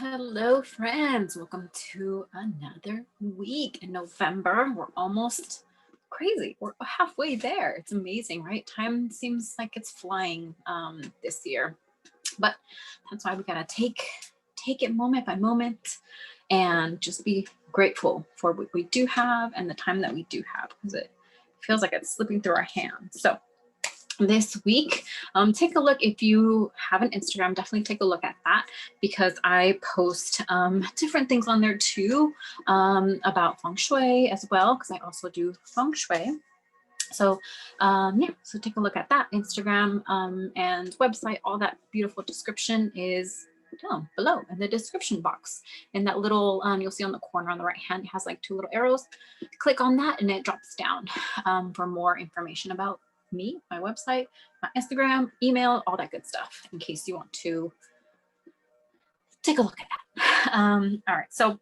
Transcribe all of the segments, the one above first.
Hello, friends. Welcome to another week in November. We're almost crazy. We're halfway there. It's amazing, right? Time seems like it's flying this year, but that's why we gotta take it moment by moment and just be grateful for what we do have and the time that we do have, because it feels like it's slipping through our hands. So this week, take a look. If you have an Instagram, definitely take a look at that, because I post different things on there too, about feng shui as well, because I also do feng shui. So yeah, so take a look at that Instagram and website. All that beautiful description is down below in the description box. And that little, you'll see on the corner on the right hand, it has like two little arrows. Click on that and it drops down for more information about me, my website, my Instagram, email, all that good stuff, in case you want to take a look at that. All right, so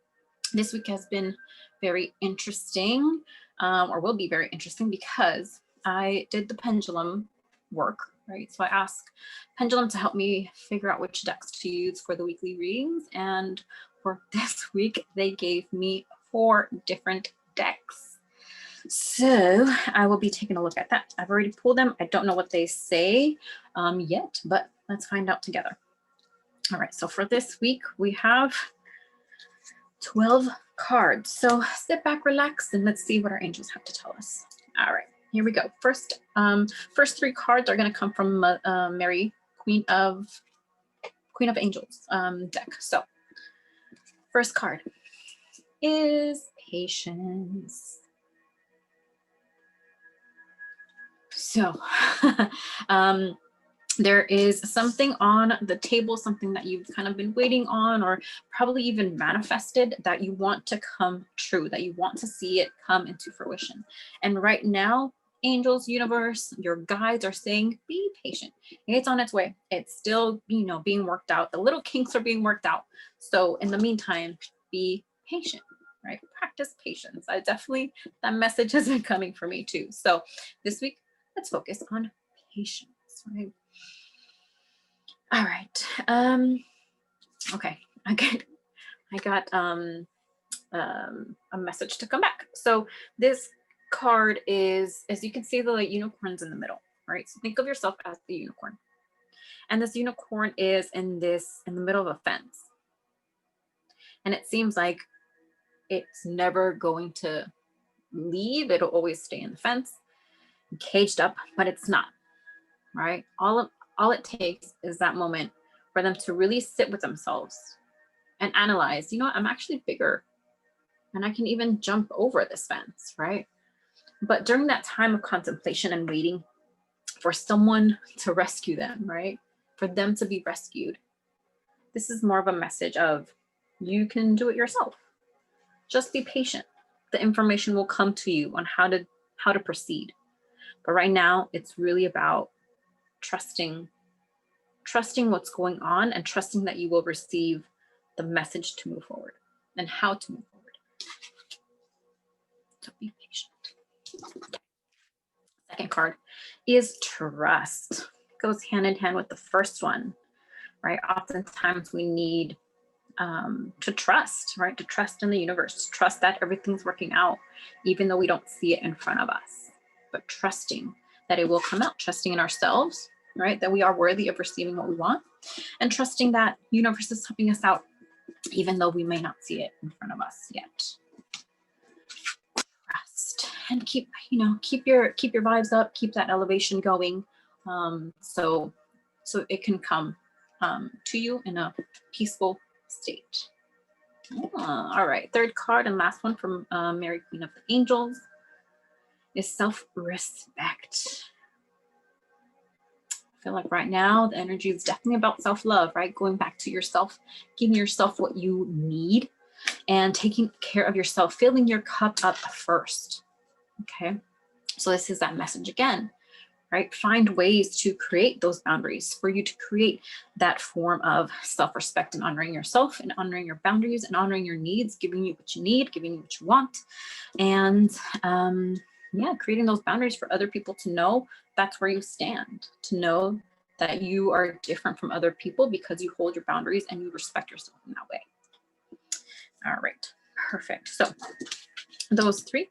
this week has been very interesting, or will be very interesting, because I did the pendulum work, right? So I asked Pendulum to help me figure out which decks to use for the weekly readings. And for this week, they gave me 4 different decks. So I will be taking a look at that. I've already pulled them. I don't know what they say yet, but let's find out together. All right, so for this week, we have 12 cards. So sit back, relax, and let's see what our angels have to tell us. All right, here we go. First 3 cards are going to come from Mary, Queen of Angels deck. So first card is patience. So there is something on the table, something that you've kind of been waiting on, or probably even manifested, that you want to come true, that you want to see it come into fruition. And right now, angels, universe, your guides are saying, be patient. It's on its way. It's still, being worked out. The little kinks are being worked out. So in the meantime, be patient, right? Practice patience. That message has been coming for me too. So this week, let's focus on patience, right? All right. Okay. I got a message to come back. So this card is, as you can see, the unicorns in the middle, right? So think of yourself as the unicorn. And this unicorn is in the middle of a fence. And it seems like it's never going to leave. It'll always stay in the fence, caged up, but it's not, right? All it takes is that moment for them to really sit with themselves and analyze, I'm actually bigger and I can even jump over this fence, right? But during that time of contemplation and waiting for someone to rescue them, right? For them to be rescued, this is more of a message of, you can do it yourself. Just be patient. The information will come to you on how to proceed. But right now, it's really about trusting what's going on, and trusting that you will receive the message to move forward and how to move forward. So be patient. Second card is trust. It goes hand in hand with the first one, right? Oftentimes we need to trust, right? To trust in the universe, trust that everything's working out, even though we don't see it in front of us, but trusting that it will come out, trusting in ourselves, right? That we are worthy of receiving what we want, and trusting that universe is helping us out, even though we may not see it in front of us yet. Trust, and keep your vibes up, keep that elevation going, so it can come to you in a peaceful state. All right, third card and last one from Mary, Queen of the Angels, is self-respect. I feel like right now the energy is definitely about self-love, right? Going back to yourself, giving yourself what you need, and taking care of yourself, filling your cup up first. Okay, so this is that message again, right? Find ways to create those boundaries, for you to create that form of self-respect, and honoring yourself, and honoring your boundaries, and honoring your needs, giving you what you need, giving you what you want. And creating those boundaries for other people to know that's where you stand, to know that you are different from other people because you hold your boundaries and you respect yourself in that way. All right, perfect. So those three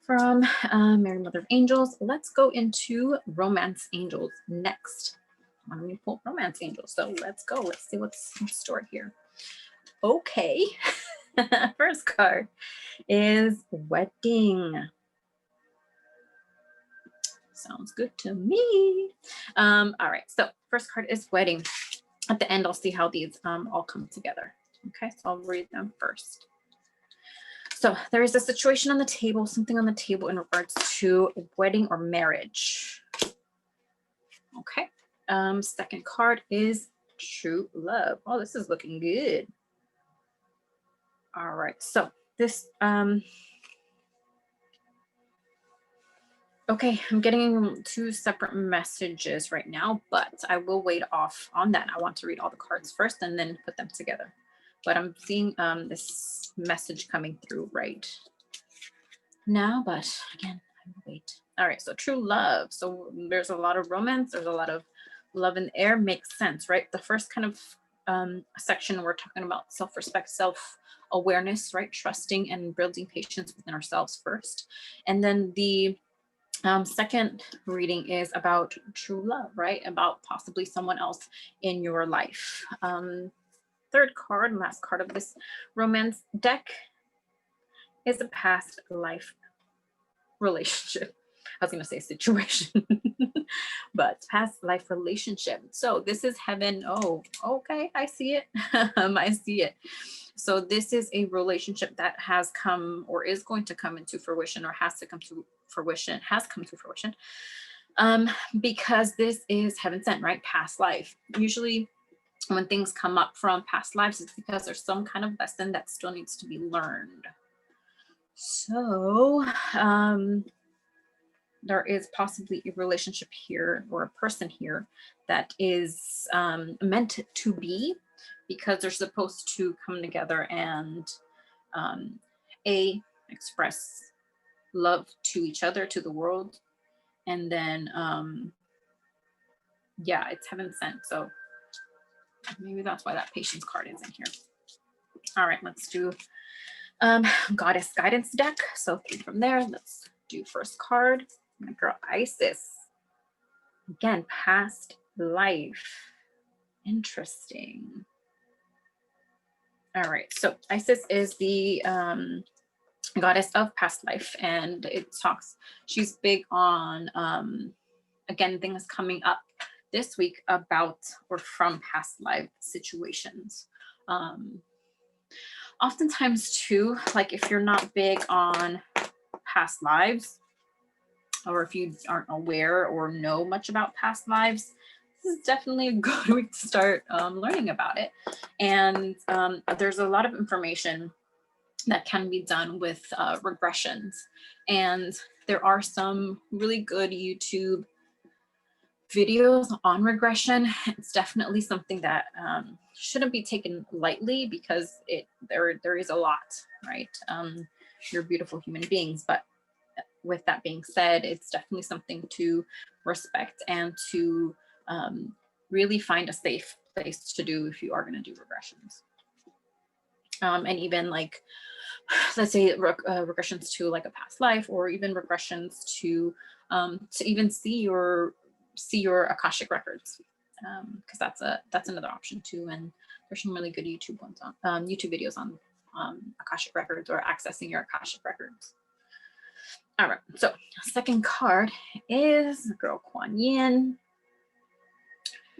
from Mary Mother of Angels. Let's go into Romance Angels next. I'm going to pull Romance Angels. So let's go. Let's see what's in store here. Okay. First card is Wedding. Sounds good to me. All right. So first card is Wedding. At the end, I'll see how these all come together. Okay. So I'll read them first. So there is a situation on the table, something on the table in regards to wedding or marriage. Okay. Second card is True Love. Oh, this is looking good. All right. So this, okay, I'm getting two separate messages right now, but I will wait off on that. I want to read all the cards first and then put them together. But I'm seeing this message coming through right now, but again, I will wait. All right, so True Love. So there's a lot of romance. There's a lot of love in the air. Makes sense, right? The first kind of section, we're talking about self-respect, self-awareness, right? Trusting and building patience within ourselves first. And then the second reading is about true love, right? About possibly someone else in your life. Third card and last card of this romance deck is a past life relationship. I was going to say situation, but past life relationship. So this is heaven. Oh, okay. I see it. I see it. So this is a relationship that has come or is going to come into fruition or has to come to fruition, has come to fruition. Because this is heaven sent, right? Past life. Usually when things come up from past lives, it's because there's some kind of lesson that still needs to be learned. So there is possibly a relationship here or a person here that is meant to be, because they're supposed to come together and express love to each other, to the world, and then yeah, it's heaven sent. So maybe that's why that patience card is in here. All right, let's do Goddess Guidance deck. So 3 from there. Let's do first card. My girl Isis. Again, past life. Interesting. All right, so Isis is the goddess of past life, and it talks, she's big on, again, things coming up this week about or from past life situations. Oftentimes too, like if you're not big on past lives, or if you aren't aware or know much about past lives, this is definitely a good week to start learning about it. And there's a lot of information that can be done with regressions. And there are some really good YouTube videos on regression. It's definitely something that shouldn't be taken lightly, because there is a lot, right? You're beautiful human beings, but with that being said, it's definitely something to respect and to really find a safe place to do if you are going to do regressions. And even like, let's say regressions to like a past life, or even regressions to even see your Akashic records, because that's another option too. And there's some really good YouTube ones on YouTube videos on Akashic records or accessing your Akashic records. All right, so second card is girl Kuan Yin.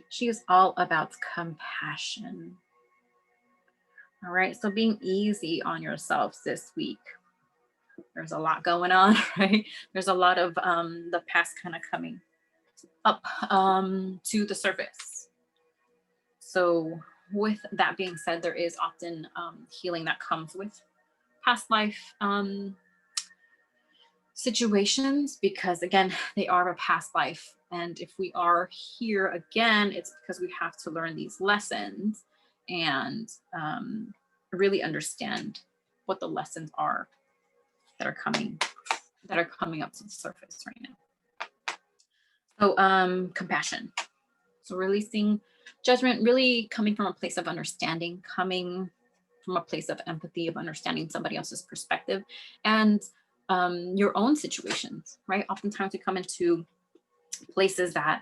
She is all about compassion. All right, so being easy on yourselves this week. There's a lot going on, right? There's a lot of the past kind of coming up to the surface. So with that being said, there is often healing that comes with past life situations, because again, they are a past life. And if we are here again, it's because we have to learn these lessons and really understand what the lessons are that are coming up to the surface right now. So compassion. So releasing judgment, really coming from a place of understanding, coming from a place of empathy, of understanding somebody else's perspective and your own situations, right? Oftentimes we come into places that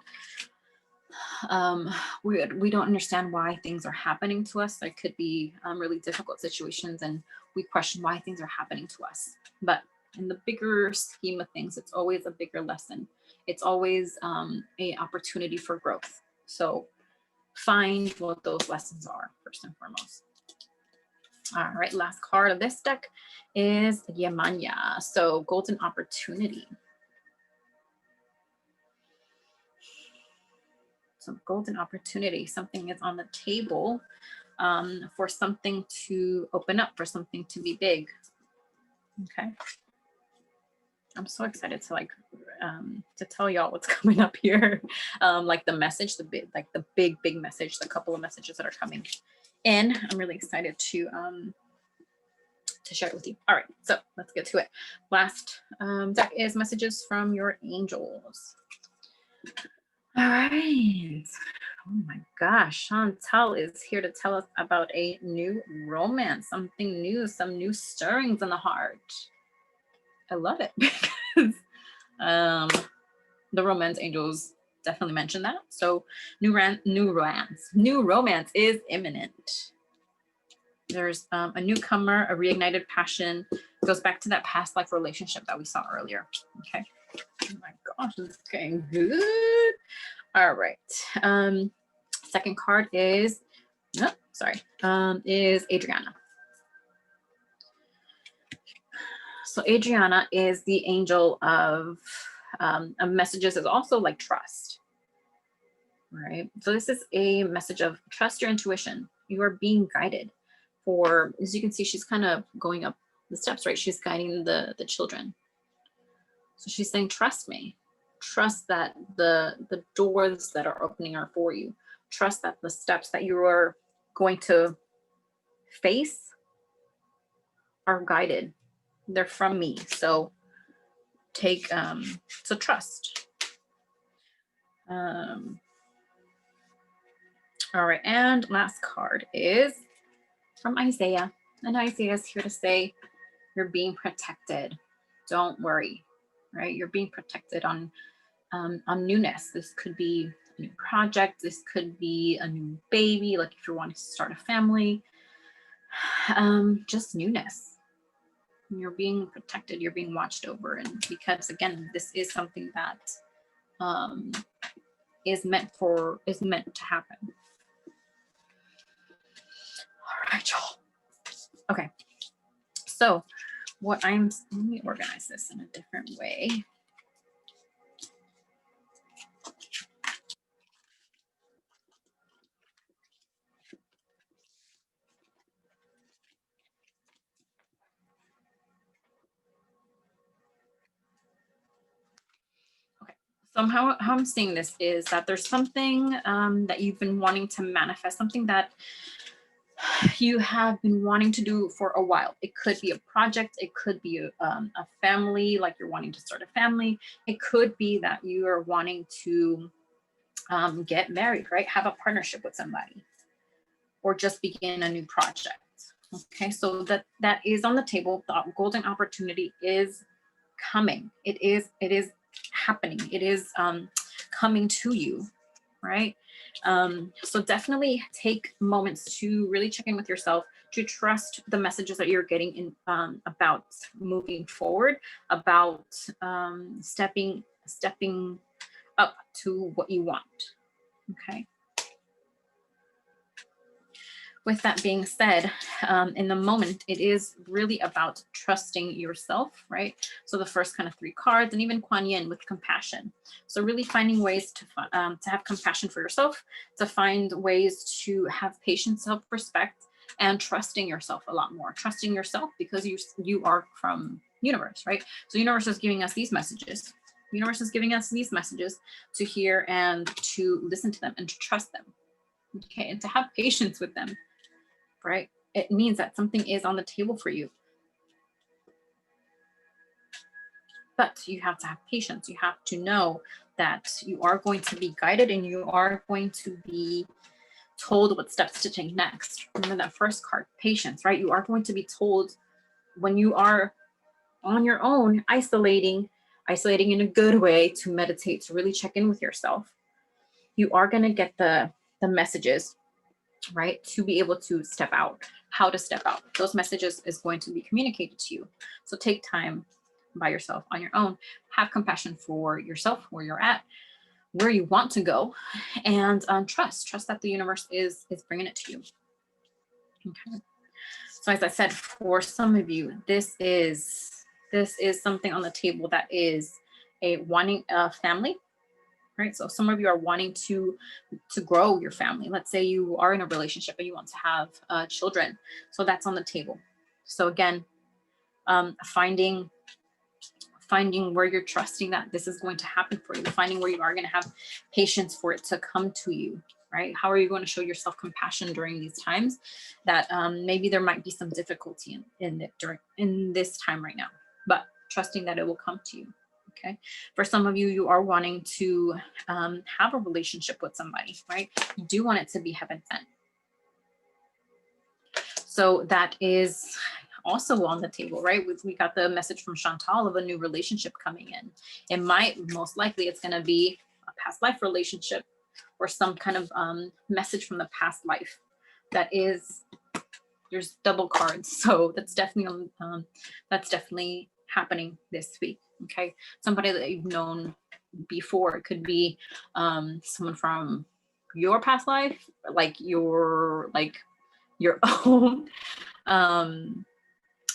we don't understand why things are happening to us. There could be really difficult situations and we question why things are happening to us. But in the bigger scheme of things, it's always a bigger lesson. It's always a opportunity for growth. So find what those lessons are first and foremost. All right, last card of this deck is Yemanya. So golden opportunity. Some golden opportunity. Something is on the table for something to open up, for something to be big. Okay. I'm so excited to tell y'all what's coming up here. Like the message, the big message, the couple of messages that are coming in. I'm really excited to share it with you. All right, so let's get to it. Last deck is messages from your angels. All right. Oh my gosh, Chantal is here to tell us about a new romance, something new, some new stirrings in the heart. I love it because the romance angels definitely mentioned that. So new romance is imminent. There's a newcomer, a reignited passion. It goes back to that past life relationship that we saw earlier. Okay. Oh my gosh, it's getting good. All right. Second card is, is Adriana. So Adriana is the angel of messages, is also like trust. Right. So this is a message of trust your intuition. You are being guided. For, as you can see, she's kind of going up the steps, right? She's guiding the children. So she's saying, trust me. Trust that the doors that are opening are for you. Trust that the steps that you are going to face are guided. They're from me. So so trust. All right, and last card is from Isaiah. And Isaiah is here to say, you're being protected. Don't worry, right? You're being protected on newness. This could be a new project. This could be a new baby, like if you're wanting to start a family. Just newness. You're being protected. You're being watched over. And because, again, this is something that is meant to happen. All right, y'all. Okay. So let me organize this in a different way. Okay. So how I'm seeing this is that there's something that you've been wanting to manifest, something that you have been wanting to do for a while. It could be a project. It could be a family, like you're wanting to start a family. It could be that you are wanting to get married, right? Have a partnership with somebody, or just begin a new project. Okay, so that is on the table. The golden opportunity is coming. It is happening. It is coming to you, right? So definitely take moments to really check in with yourself, to trust the messages that you're getting in about moving forward, about stepping up to what you want. Okay. With that being said, in the moment, it is really about trusting yourself, right? So the first kind of 3 cards, and even Kuan Yin with compassion. So really finding ways to have compassion for yourself, to find ways to have patience, self-respect, and trusting yourself a lot more. Trusting yourself because you are from universe, right? So universe is giving us these messages. Universe is giving us these messages to hear and to listen to them and to trust them. Okay, and to have patience with them. Right? It means that something is on the table for you. But you have to have patience. You have to know that you are going to be guided and you are going to be told what steps to take next. Remember that first card, patience, right? You are going to be told when you are on your own, isolating in a good way, to meditate, to really check in with yourself. You are going to get the messages, right, to be able to step out, how to step out. Those messages is going to be communicated to you. So take time by yourself on your own. Have compassion for yourself, where you're at, where you want to go, and trust that the universe is bringing it to you. Okay. So as I said, for some of you, this is something on the table that is wanting a family, right? So some of you are wanting to grow your family. Let's say you are in a relationship and you want to have children. So that's on the table. So again, finding where you're trusting that this is going to happen for you, finding where you are going to have patience for it to come to you, right? How are you going to show yourself compassion during these times that maybe there might be some difficulty in this time right now, but trusting that it will come to you. Okay. For some of you, you are wanting to have a relationship with somebody, right? You do want it to be heaven sent. So that is also on the table, right? We got the message from Chantal of a new relationship coming in. It might, most likely, it's going to be a past life relationship or some kind of message from the past life. That is, there's double cards, so that's definitely happening this week. Okay, somebody that you've known before. It could be someone from your past life, like your own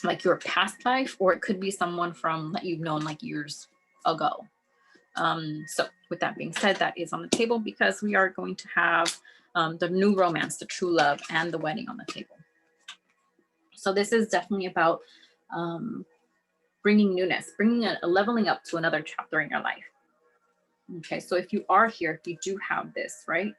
like your past life, or it could be someone from that you've known like years ago. So with that being said, that is on the table because we are going to have the new romance, the true love, and the wedding on the table. So this is definitely about bringing newness, bringing a leveling up to another chapter in your life. Okay, so if you are here, if you do have this, right,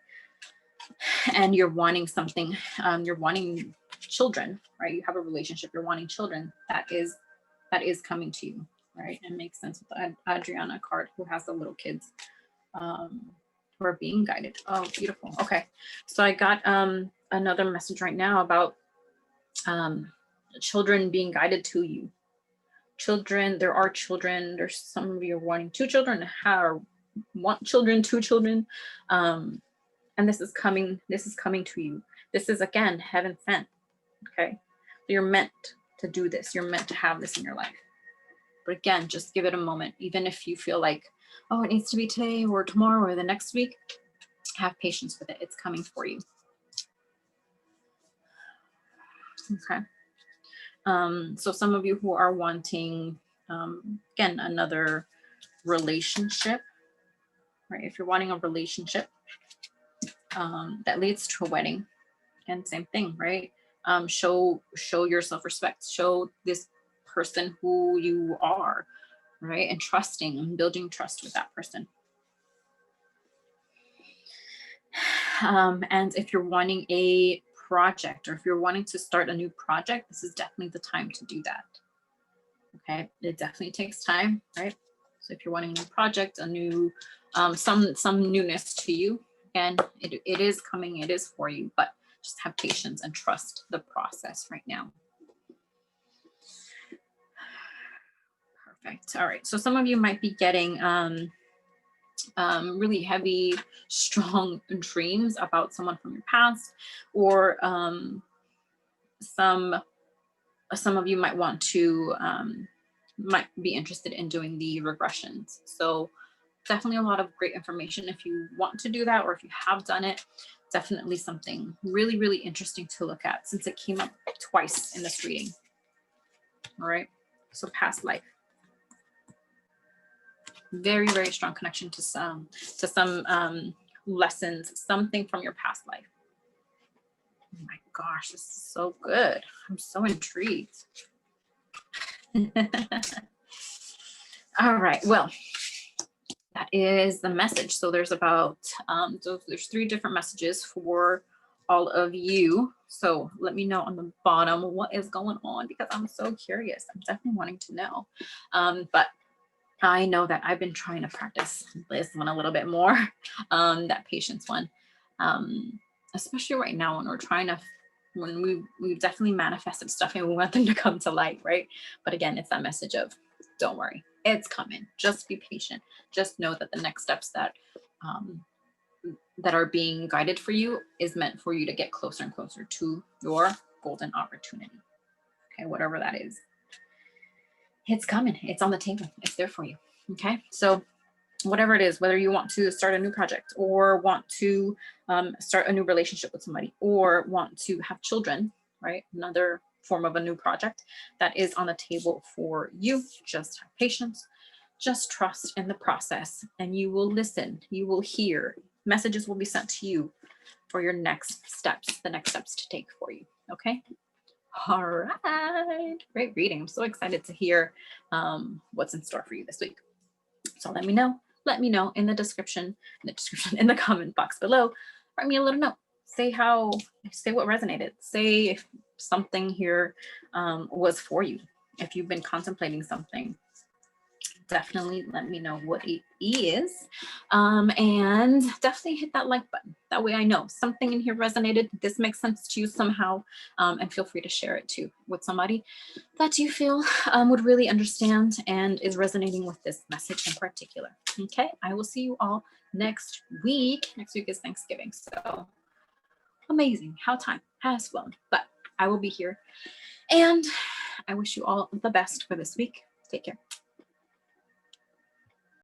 and you're wanting something, you're wanting children, right? You have a relationship, you're wanting children, that is coming to you, right? It makes sense with the Adriana card, who has the little kids who are being guided. Oh, beautiful. Okay, so I got another message right now about children being guided to you. Children, there are children. There's some of you are wanting 2 children, want children, 2 children, and this is coming to you. This is, again, heaven sent. Okay, you're meant to do this. You're meant to have this in your life. But again, just give it a moment. Even if you feel like, oh, it needs to be today or tomorrow or the next week, have patience with it. It's coming for you. Okay. So some of you who are wanting, again, another relationship, right? If you're wanting a relationship that leads to a wedding, and same thing, right? Show your self-respect, show this person who you are, right? And trusting and building trust with that person. And if you're wanting a project, or if you're wanting to start a new project, this is definitely the time to do that. Okay, it definitely takes time, right? So if you're wanting a new project, a new some newness to you, and it is coming, it is for you, but just have patience and trust the process right now. Perfect. All right, so some of you might be getting really heavy, strong dreams about someone from your past, or some of you might want to might be interested in doing the regressions. So definitely a lot of great information if you want to do that, or if you have done it. Definitely something really, really interesting to look at, since it came up twice in this reading. All right, so past life. Very, very strong connection to some lessons, something from your past life. Oh my gosh, this is so good. I'm so intrigued. All right, well, that is the message. So there's about, so there's 3 different messages for all of you. So let me know on the bottom what is going on, because I'm so curious. I'm definitely wanting to know. But I know that I've been trying to practice this one a little bit more, that patience one. especially right now when we're trying to, when we've definitely manifested stuff and we want them to come to light, right? But again, it's that message of don't worry, it's coming. Just be patient. Just know that the next steps um, that are being guided for you is meant for you to get closer and closer to your golden opportunity. Okay, whatever that is, it's coming. It's on the table. It's there for you. Okay, so whatever it is, whether you want to start a new project or want to start a new relationship with somebody or want to have children, right? Another form of a new project that is on the table for you. Just have patience, just trust in the process, and you will listen, you will hear. Messages will be sent to you for your next steps, the next steps to take for you. Okay. All right. Great reading. I'm so excited to hear what's in store for you this week. So let me know. Let me know in the description, in the comment box below. Write me a little note. Say what resonated. Say if something here was for you. If you've been contemplating something, definitely let me know what it is. And definitely hit that like button. That way I know something in here resonated. This makes sense to you somehow. And feel free to share it too with somebody that you feel would really understand and is resonating with this message in particular. Okay, I will see you all next week. Next week is Thanksgiving. So amazing how time has flown. But I will be here. And I wish you all the best for this week. Take care.